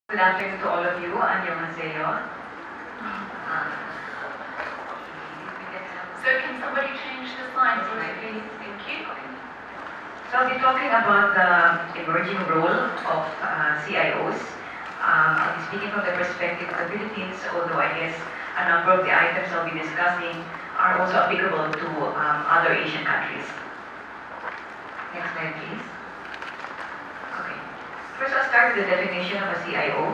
Good afternoon to all of you. 안녕하세요. So can somebody change the slides, please? Thank you. So I'll be talking about the emerging role of CIOs. I'll be speaking from the perspective of the Philippines, although I guess a number of the items I'll be discussing are also applicable to other Asian countries. Next slide, please. Okay. First, I'll start with the definition of a CIO.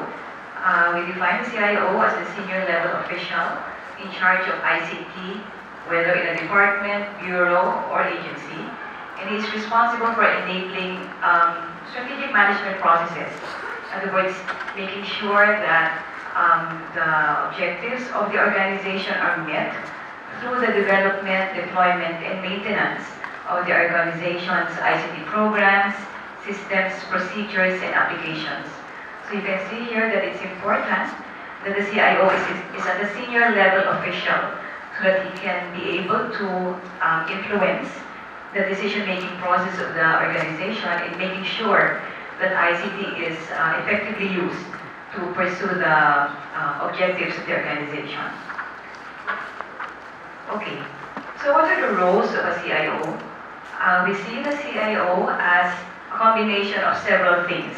We define the CIO as the senior level official in charge of ICT, whether in a department, bureau, or agency, and is responsible for enabling strategic management processes. In other words, making sure that the objectives of the organization are met through the development, deployment, and maintenance of the organization's ICT programs, systems, procedures, and applications. So you can see here that it's important that the CIO is at a senior level official so that he can be able to influence the decision-making process of the organization in making sure that ICT is effectively used to pursue the objectives of the organization. Okay, so what are the roles of a CIO? We see the CIO as a combination of several things.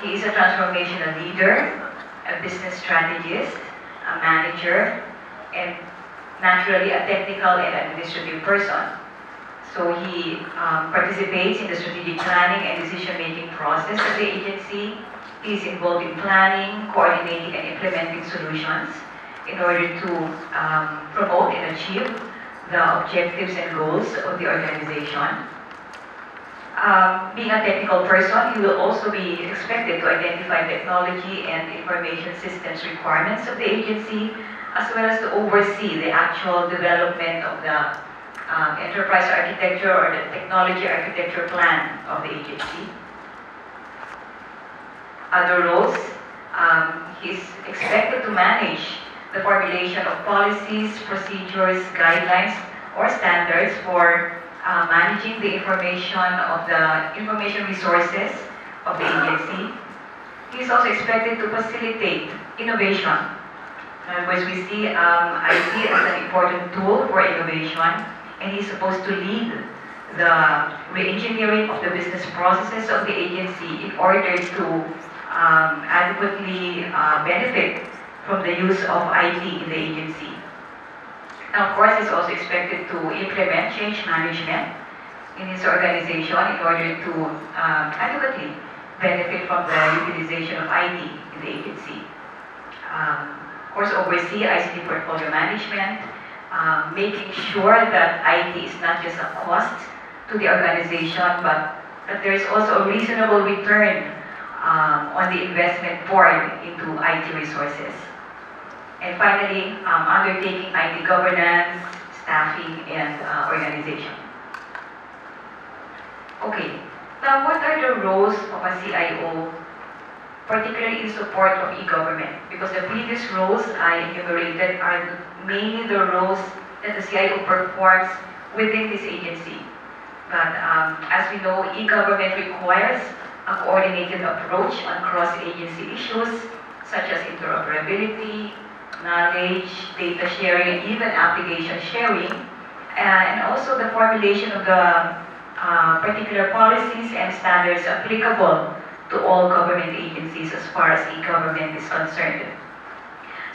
He is a transformational leader, a business strategist, a manager, and naturally a technical and administrative person. So he participates in the strategic planning and decision-making process of the agency. He is involved in planning, coordinating, and implementing solutions in order to promote and achieve the objectives and goals of the organization. Being a technical person, he will also be expected to identify technology and information systems requirements of the agency, as well as to oversee the actual development of the enterprise architecture or the technology architecture plan of the agency. Other roles, he's expected to manage the formulation of policies, procedures, guidelines, or standards for managing the information resources of the agency. He is also expected to facilitate innovation. In other words, we see IT as an important tool for innovation, and he's supposed to lead the re-engineering of the business processes of the agency in order to adequately benefit from the use of IT in the agency. Now, of course, he's also expected to implement change management in his organization in order to adequately benefit from the utilization of IT in the agency. Of course, oversee ICT portfolio management, making sure that IT is not just a cost to the organization, but that there is also a reasonable return on the investment poured into IT resources. And finally, undertaking IT governance, staffing, and organization. Okay, now what are the roles of a CIO, particularly in support of e-government? Because the previous roles I enumerated are mainly the roles that the CIO performs within this agency. But as we know, e-government requires a coordinated approach on cross-agency issues such as interoperability, knowledge, data sharing, and even application sharing, and also the formulation of the particular policies and standards applicable to all government agencies as far as e-government is concerned.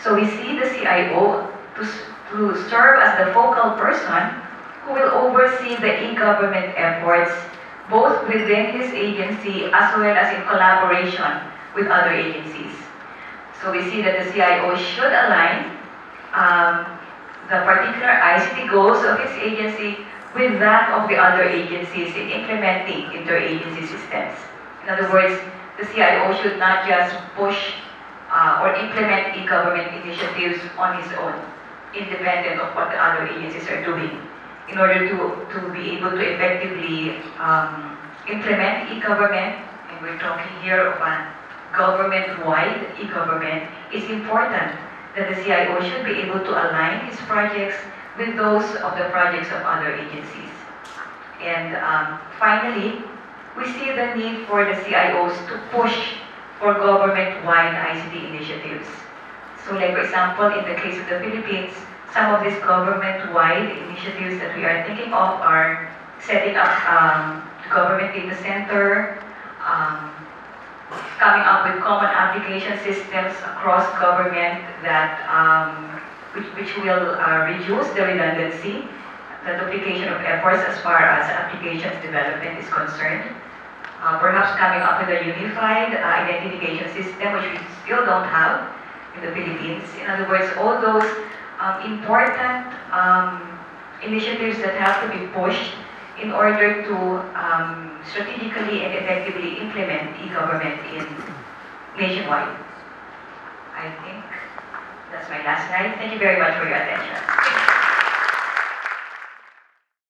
So we see the CIO to serve as the focal person who will oversee the e-government efforts both within his agency as well as in collaboration with other agencies. So we see that the CIO should align the particular ICT goals of his agency with that of the other agencies in implementing interagency systems. In other words, the CIO should not just push or implement e-government initiatives on his own, independent of what the other agencies are doing. In order to be able to effectively implement e-government, and we're talking here of a government-wide e-government, it's important that the CIO should be able to align his projects with those of the projects of other agencies. And finally, we see the need for the CIOs to push for government-wide ICT initiatives. So like for example, in the case of the Philippines, some of these government-wide initiatives that we are thinking of are setting up government data center, coming up with common application systems across government that which will reduce the redundancy, the duplication of efforts as far as applications development is concerned. Perhaps coming up with a unified identification system, which we still don't have in the Philippines. In other words, all those important initiatives that have to be pushed in order to strategically and effectively implement e-government in nationwide. I think that's my last slide. Thank you very much for your attention.